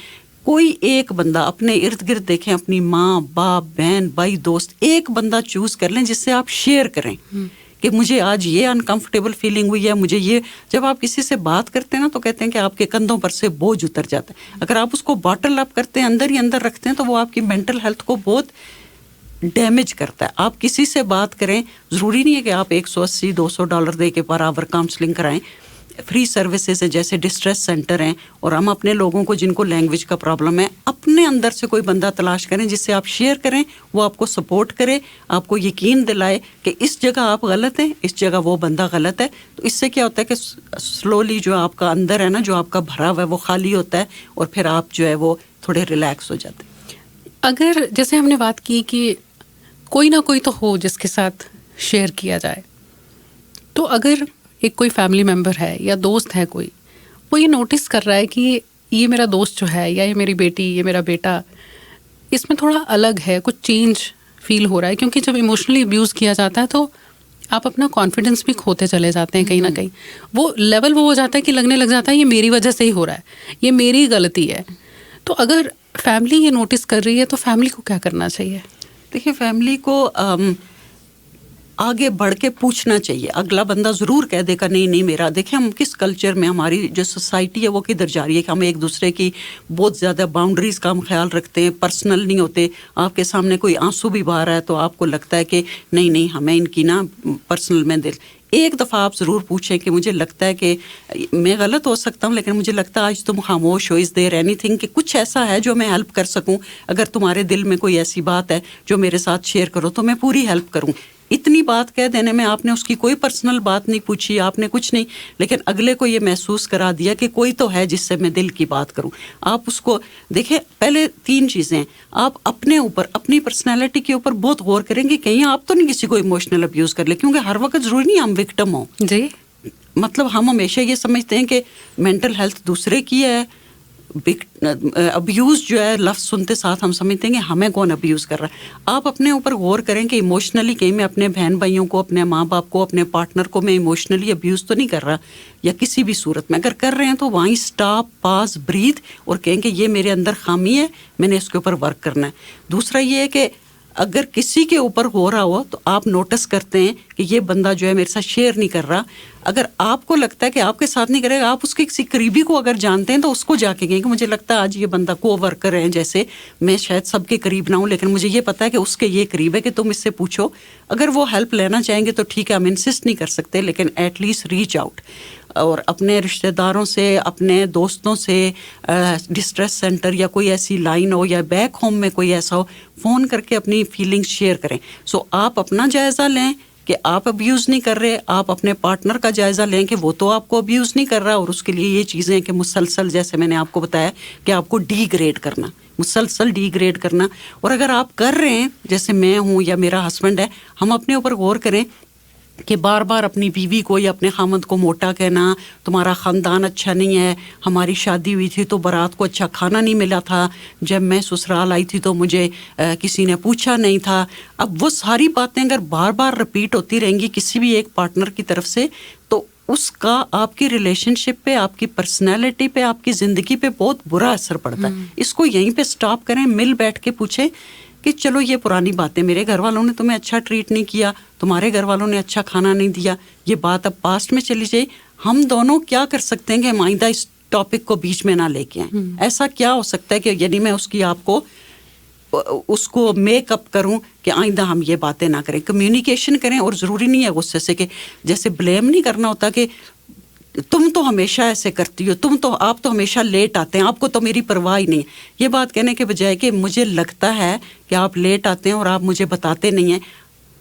کوئی ایک بندہ اپنے ارد گرد دیکھیں, اپنی ماں باپ بہن بھائی دوست, ایک بندہ چوز کر لیں جس سے آپ شیئر کریں کہ مجھے آج یہ انکمفرٹیبل فیلنگ ہوئی ہے, مجھے یہ. جب آپ کسی سے بات کرتے ہیں نا تو کہتے ہیں کہ آپ کے کندھوں پر سے بوجھ اتر جاتا ہے. اگر آپ اس کو باٹل اپ کرتے ہیں, اندر ہی اندر رکھتے ہیں, تو وہ آپ کی مینٹل ہیلتھ کو بہت ڈیمیج کرتا ہے. آپ کسی سے بات کریں, ضروری نہیں ہے کہ آپ $180-200 دے کے پر آور کاؤنسلنگ کرائیں. فری سروسز ہیں جیسے ڈسٹریس سینٹر ہیں, اور ہم اپنے لوگوں کو جن کو لینگویج کا پرابلم ہے, اپنے اندر سے کوئی بندہ تلاش کریں جس سے آپ شیئر کریں, وہ آپ کو سپورٹ کرے, آپ کو یقین دلائے کہ اس جگہ آپ غلط ہیں, اس جگہ وہ بندہ غلط ہے. تو اس سے کیا ہوتا ہے کہ سلولی جو آپ کا اندر ہے نا, جو آپ کا بھرا ہوا ہے وہ خالی ہوتا ہے, اور پھر آپ جو ہے وہ تھوڑے ریلیکس ہو جاتے ہیں. اگر جیسے ہم نے بات کی کہ کوئی نہ کوئی تو ہو جس کے ساتھ شیئر کیا جائے, تو اگر ایک کوئی فیملی ممبر ہے یا دوست ہے کوئی, وہ یہ نوٹس کر رہا ہے کہ یہ میرا دوست جو ہے, یا یہ میری بیٹی, یہ میرا بیٹا, اس میں تھوڑا الگ ہے, کچھ چینج فیل ہو رہا ہے, کیونکہ جب ایموشنلی ابیوز کیا جاتا ہے تو آپ اپنا کانفیڈنس بھی کھوتے چلے جاتے ہیں کہیں نہ کہیں. وہ لیول وہ ہو جاتا ہے کہ لگنے لگ جاتا ہے یہ میری وجہ سے ہی ہو رہا ہے, یہ میری غلطی ہے. تو اگر فیملی یہ نوٹس کر رہی ہے تو فیملی کو کیا کرنا چاہیے؟ دیکھیں, فیملی کو آگے بڑھ کے پوچھنا چاہیے. اگلا بندہ ضرور کہہ دے گا نہیں میرا. دیکھیں ہم کس کلچر میں, ہماری جو سوسائٹی ہے وہ کدھر جا رہی ہے کہ ہم ایک دوسرے کی بہت زیادہ باؤنڈریز کا ہم خیال رکھتے ہیں, پرسنل نہیں ہوتے. آپ کے سامنے کوئی آنسو بھی بہا رہا ہے تو آپ کو لگتا ہے کہ نہیں ہمیں ان کی نا پرسنل میں دل. ایک دفعہ آپ ضرور پوچھیں کہ مجھے لگتا ہے کہ میں غلط ہو سکتا ہوں, لیکن مجھے لگتا ہے آج تم خاموش ہو, از دیر اینی تھنگ کہ کچھ ایسا ہے جو میں ہیلپ کر سکوں. اگر تمہارے دل میں کوئی ایسی بات ہے جو میرے ساتھ شیئر کرو تو میں پوری ہیلپ کروں. اتنی بات کہہ دینے میں آپ نے اس کی کوئی پرسنل بات نہیں پوچھی, آپ نے کچھ نہیں, لیکن اگلے کو یہ محسوس کرا دیا کہ کوئی تو ہے جس سے میں دل کی بات کروں. آپ اس کو دیکھیں, پہلے 3 چیزیں آپ اپنے اوپر, اپنی پرسنالٹی کے اوپر بہت غور کریں گے. کہیں آپ تو نہیں کسی کو ایموشنل ابیوز کر لیں, کیونکہ ہر وقت ضروری نہیں ہم وکٹم ہوں. جی, مطلب ہم ہمیشہ یہ سمجھتے ہیں کہ مینٹل ہیلتھ دوسرے کی ہے. ابیوز جو ہے لفظ سنتے ساتھ ہم سمجھتے ہیں کہ ہمیں کون ابیوز کر رہا ہے. آپ اپنے اوپر غور کریں کہ ایموشنلی کہیں میں اپنے بہن بھائیوں کو, اپنے ماں باپ کو, اپنے پارٹنر کو میں ایموشنلی ابیوز تو نہیں کر رہا, یا کسی بھی صورت میں اگر کر رہے ہیں تو وہیں اسٹاپ, پاز, بریتھ, اور کہیں کہ یہ میرے اندر خامی ہے, میں نے اس کے اوپر ورک کرنا ہے. دوسرا یہ ہے کہ اگر کسی کے اوپر ہو رہا ہو تو آپ نوٹس کرتے ہیں کہ یہ بندہ جو ہے میرے ساتھ شیئر نہیں کر رہا. اگر آپ کو لگتا ہے کہ آپ کے ساتھ نہیں کرے گا, آپ اس کے کسی قریبی کو اگر جانتے ہیں تو اس کو جا کے کہیں کہ مجھے لگتا ہے آج یہ بندہ کو ورکر ہے, جیسے میں شاید سب کے قریب نہ ہوں لیکن مجھے یہ پتا ہے کہ اس کے یہ قریب ہے کہ تم اس سے پوچھو. اگر وہ ہیلپ لینا چاہیں گے تو ٹھیک ہے, ہم انسسٹ نہیں کر سکتے, لیکن ایٹ لیسٹ ریچ آؤٹ. اور اپنے رشتہ داروں سے, اپنے دوستوں سے ڈسٹریس سینٹر یا کوئی ایسی لائن ہو یا بیک ہوم میں کوئی ایسا ہو, فون کر کے اپنی فیلنگز شیئر کریں. سو آپ اپنا جائزہ لیں کہ آپ ابیوز نہیں کر رہے, آپ اپنے پارٹنر کا جائزہ لیں کہ وہ تو آپ کو ابیوز نہیں کر رہا, اور اس کے لیے یہ چیزیں کہ مسلسل, جیسے میں نے آپ کو بتایا کہ آپ کو ڈی گریڈ کرنا, مسلسل ڈی گریڈ کرنا. اور اگر آپ کر رہے ہیں, جیسے میں ہوں یا میرا ہسبینڈ ہے, ہم اپنے اوپر غور کریں کہ بار بار اپنی بیوی کو یا اپنے خامند کو موٹا کہنا, تمہارا خاندان اچھا نہیں ہے, ہماری شادی ہوئی تھی تو بارات کو اچھا کھانا نہیں ملا تھا, جب میں سسرال آئی تھی تو مجھے کسی نے پوچھا نہیں تھا. اب وہ ساری باتیں اگر بار بار رپیٹ ہوتی رہیں گی کسی بھی ایک پارٹنر کی طرف سے, تو اس کا آپ کی ریلیشن شپ پہ, آپ کی پرسنالٹی پہ, آپ کی زندگی پہ بہت برا اثر پڑتا ہے. اس کو یہیں پہ سٹاپ کریں, مل بیٹھ کے پوچھیں کہ چلو یہ پرانی باتیں, میرے گھر والوں نے تمہیں اچھا ٹریٹ نہیں کیا, تمہارے گھر والوں نے اچھا کھانا نہیں دیا, یہ بات اب پاسٹ میں چلی جائے. ہم دونوں کیا کر سکتے ہیں کہ ہم آئندہ اس ٹاپک کو بیچ میں نہ لے کے آئیں. ایسا کیا ہو سکتا ہے کہ یعنی میں اس کو میک اپ کروں کہ آئندہ ہم یہ باتیں نہ کریں. کمیونیکیشن کریں, اور ضروری نہیں ہے غصے سے کہ جیسے بلیم نہیں کرنا ہوتا کہ تم تو ہمیشہ ایسے کرتی ہو, آپ تو ہمیشہ لیٹ آتے ہیں, آپ کو تو میری پرواہ ہی نہیں. یہ بات کہنے کے بجائے کہ مجھے لگتا ہے کہ آپ لیٹ آتے ہیں اور آپ مجھے بتاتے نہیں ہیں,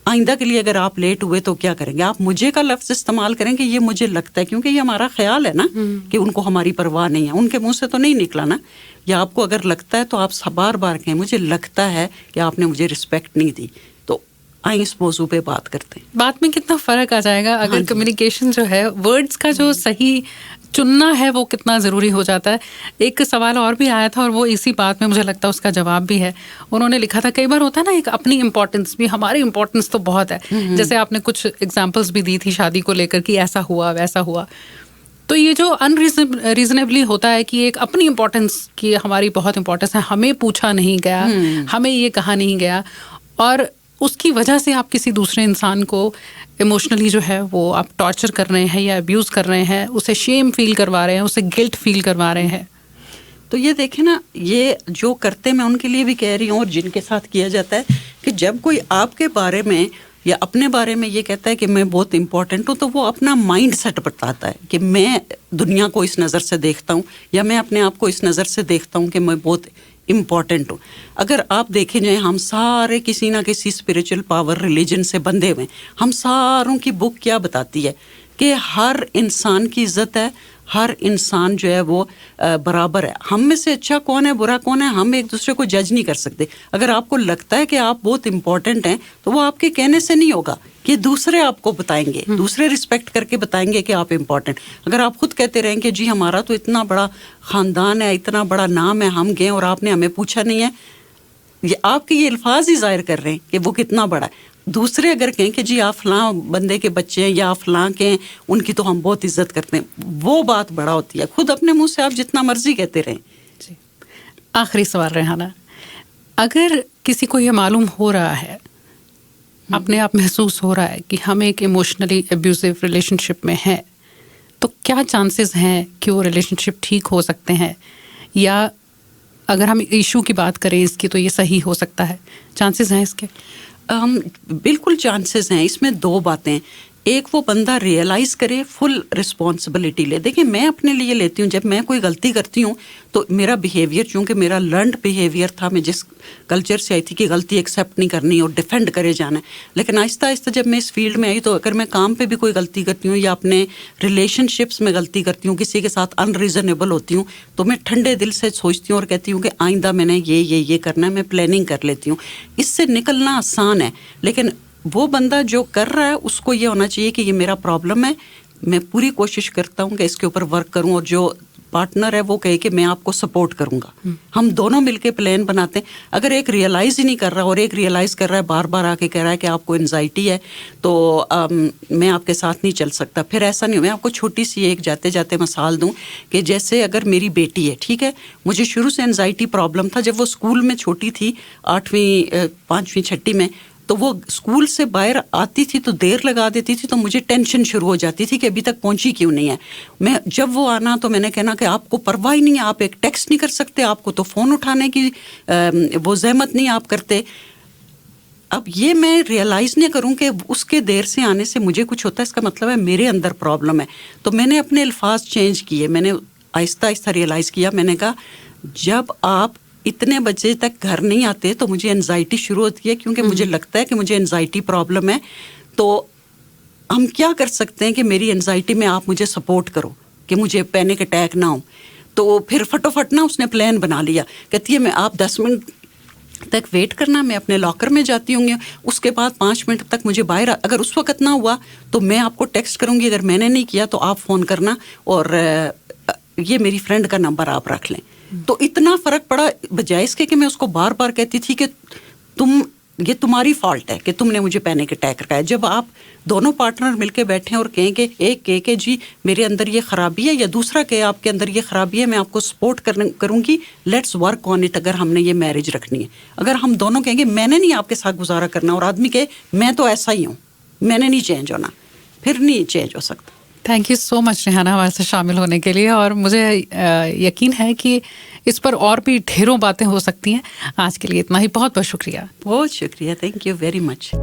آئندہ کے لیے اگر آپ لیٹ ہوئے تو کیا کریں گے, آپ مجھے کا لفظ استعمال کریں کہ یہ مجھے لگتا ہے, کیونکہ یہ ہمارا خیال ہے نا کہ ان کو ہماری پرواہ نہیں ہے, ان کے منہ سے تو نہیں نکلا نا. یا آپ کو اگر لگتا ہے تو آپ بار بار کہیں مجھے لگتا ہے کہ آپ نے مجھے رسپیکٹ نہیں دی. تو آئیں اس موضوع پہ بات کرتے ہیں. بات میں کتنا فرق آ جائے گا اگر کمیونیکیشن جو ہے, ورڈز کا جو صحیح چننا ہے وہ کتنا ضروری ہو جاتا ہے. ایک سوال اور بھی آیا تھا اور وہ اسی بات میں مجھے لگتا ہے اس کا جواب بھی ہے. انہوں نے لکھا تھا کئی بار ہوتا ہے نا ایک اپنی امپورٹنس بھی, ہماری امپورٹنس تو بہت ہے, جیسے آپ نے کچھ ایگزامپلس بھی دی تھی شادی کو لے کر کہ ایسا ہوا ویسا ہوا. تو یہ جو ریزنیبلی ہوتا ہے کہ ایک اپنی امپورٹنس کی ہماری بہت امپورٹنس ہے, ہمیں پوچھا نہیں گیا, ہمیں یہ کہا نہیں گیا, اور اس کی وجہ سے آپ کسی دوسرے انسان کو ایموشنلی جو ہے وہ آپ ٹارچر کر رہے ہیں یا ابیوز کر رہے ہیں, اسے شیم فیل کروا رہے ہیں, اسے گلٹ فیل کروا رہے ہیں. تو یہ دیکھیں نا, یہ جو کرتے میں ان کے لیے بھی کہہ رہی ہوں اور جن کے ساتھ کیا جاتا ہے کہ جب کوئی آپ کے بارے میں یا اپنے بارے میں یہ کہتا ہے کہ میں بہت امپورٹنٹ ہوں, تو وہ اپنا مائنڈ سیٹ بتاتا ہے کہ میں دنیا کو اس نظر سے دیکھتا ہوں یا میں اپنے آپ کو اس نظر سے دیکھتا ہوں کہ میں بہت امپورٹنٹ ہوں. اگر آپ دیکھیں جائیں, ہم سارے کسی نہ کسی اسپریچول پاور ریلیجن سے بندھے ہوئے ہیں. ہم ساروں کی بک کیا بتاتی ہے کہ ہر انسان کی عزت ہے, ہر انسان جو ہے وہ برابر ہے. ہم میں سے اچھا کون ہے, برا کون ہے, ہم ایک دوسرے کو جج نہیں کر سکتے. اگر آپ کو لگتا ہے کہ آپ بہت امپورٹنٹ ہیں تو وہ آپ کے کہنے سے نہیں ہوگا, کہ دوسرے آپ کو بتائیں گے, دوسرے رسپیکٹ کر کے بتائیں گے کہ آپ امپورٹنٹ. اگر آپ خود کہتے رہیں کہ جی ہمارا تو اتنا بڑا خاندان ہے, اتنا بڑا نام ہے, ہم گئے اور آپ نے ہمیں پوچھا نہیں ہے, یہ آپ کے یہ الفاظ ہی ظاہر کر رہے ہیں کہ وہ کتنا بڑا ہے. دوسرے اگر کہیں کہ جی آپ فلاں بندے کے بچے ہیں یا آپ فلاں کے ہیں, ان کی تو ہم بہت عزت کرتے ہیں, وہ بات بڑا ہوتی ہے. خود اپنے منہ سے آپ جتنا مرضی کہتے رہیں. جی, آخری سوال ریحانہ, اگر کسی کو یہ معلوم ہو رہا ہے, اپنے آپ محسوس ہو رہا ہے کہ ہم ایک ایموشنلی ابیوزو ریلیشن شپ میں ہیں, تو کیا چانسز ہیں کہ وہ ریلیشن شپ ٹھیک ہو سکتے ہیں, یا اگر ہم ایشو کی بات کریں اس کی تو یہ صحیح ہو سکتا ہے, چانسز ہیں اس کے؟ بالکل چانسز ہیں. اس میں دو باتیں, ایک وہ بندہ ریئلائز کرے, فل رسپانسبلٹی لے. دیکھیں میں اپنے لیے لیتی ہوں, جب میں کوئی غلطی کرتی ہوں تو میرا بیہیویئر, چونکہ میرا لرنڈ بیہیویئر تھا, میں جس کلچر سے آئی تھی کہ غلطی ایکسیپٹ نہیں کرنی اور ڈیفینڈ کرے جانا ہے. لیکن آہستہ آہستہ جب میں اس فیلڈ میں آئی تو اگر میں کام پہ بھی کوئی غلطی کرتی ہوں یا اپنے ریلیشن شپس میں غلطی کرتی ہوں, کسی کے ساتھ انریزنیبل ہوتی ہوں, تو میں ٹھنڈے دل سے سوچتی ہوں اور کہتی ہوں کہ آئندہ میں نے یہ کرنا ہے, میں پلاننگ کر لیتی ہوں. اس سے نکلنا آسان ہے. لیکن وہ بندہ جو کر رہا ہے اس کو یہ ہونا چاہیے کہ یہ میرا پرابلم ہے, میں پوری کوشش کرتا ہوں کہ اس کے اوپر ورک کروں, اور جو پارٹنر ہے وہ کہے کہ میں آپ کو سپورٹ کروں گا. ہم دونوں مل کے پلان بناتے ہیں. اگر ایک ریئلائز ہی نہیں کر رہا اور ایک ریئلائز کر رہا ہے, بار بار آ کے کہہ رہا ہے کہ آپ کو انزائٹی ہے, تو میں آپ کے ساتھ نہیں چل سکتا. پھر ایسا نہیں ہو. میں آپ کو چھوٹی سی ایک جاتے جاتے مثال دوں کہ جیسے اگر میری بیٹی ہے, ٹھیک ہے, مجھے شروع سے انزائٹی پرابلم تھا. جب وہ اسکول میں چھوٹی تھی, 8ویں 5ویں 6ٹھی میں, تو وہ اسکول سے باہر آتی تھی تو دیر لگا دیتی تھی, تو مجھے ٹینشن شروع ہو جاتی تھی کہ ابھی تک پہنچی کیوں نہیں ہے. میں جب وہ آنا تو میں نے کہنا کہ آپ کو پرواہ ہی نہیں ہے, آپ ایک ٹیکسٹ نہیں کر سکتے, آپ کو تو فون اٹھانے کی وہ زحمت نہیں آپ کرتے. اب یہ میں ریئلائز نہیں کروں کہ اس کے دیر سے آنے سے مجھے کچھ ہوتا ہے، اس کا مطلب ہے میرے اندر پرابلم ہے. تو میں نے اپنے الفاظ چینج کیے، میں نے آہستہ آہستہ ریئلائز کیا. میں نے کہا جب آپ اتنے بجے تک گھر نہیں آتے تو مجھے انزائٹی شروع ہوتی ہے، کیونکہ مجھے لگتا ہے کہ مجھے انزائٹی پرابلم ہے. تو ہم کیا کر سکتے ہیں کہ میری انزائٹی میں آپ مجھے سپورٹ کرو کہ مجھے پینک اٹیک نہ ہو. تو پھر فٹافٹ نا اس نے پلان بنا لیا. کہتی ہے میں آپ 10 منٹ تک ویٹ کرنا، میں اپنے لاکر میں جاتی ہوں گی، اس کے بعد 5 منٹ تک مجھے باہر، اگر اس وقت نہ ہوا تو میں آپ کو ٹیکسٹ کروں گی، اگر میں نے نہیں کیا تو آپ فون کرنا، اور یہ میری فرینڈ کا نمبر آپ رکھ لیں. تو اتنا فرق پڑا، بجائے اس کے کہ میں اس کو بار بار کہتی تھی کہ یہ تمہاری فالٹ ہے کہ تم نے مجھے پینک اٹیک رکھا ہے. جب آپ دونوں پارٹنر مل کے بیٹھیں اور کہیں کہ ایک کہے کہ جی میرے اندر یہ خرابی ہے، یا دوسرا کہ آپ کے اندر یہ خرابی ہے، میں آپ کو سپورٹ کروں گی، لیٹس ورک آن اٹ. اگر ہم نے یہ میرج رکھنی ہے، اگر ہم دونوں کہیں گے میں نے نہیں آپ کے ساتھ گزارا کرنا، اور آدمی کہے میں تو ایسا ہی ہوں، میں نے نہیں چینج ہونا، پھر نہیں چینج ہو سکتا. تھینک یو سو مچ ریحانہ ہمارے سے شامل ہونے کے لیے، اور مجھے یقین ہے کہ اس پر اور بھی ڈھیروں باتیں ہو سکتی ہیں. آج کے لیے اتنا ہی، بہت بہت شکریہ. بہت شکریہ، تھینک یو ویری مچ.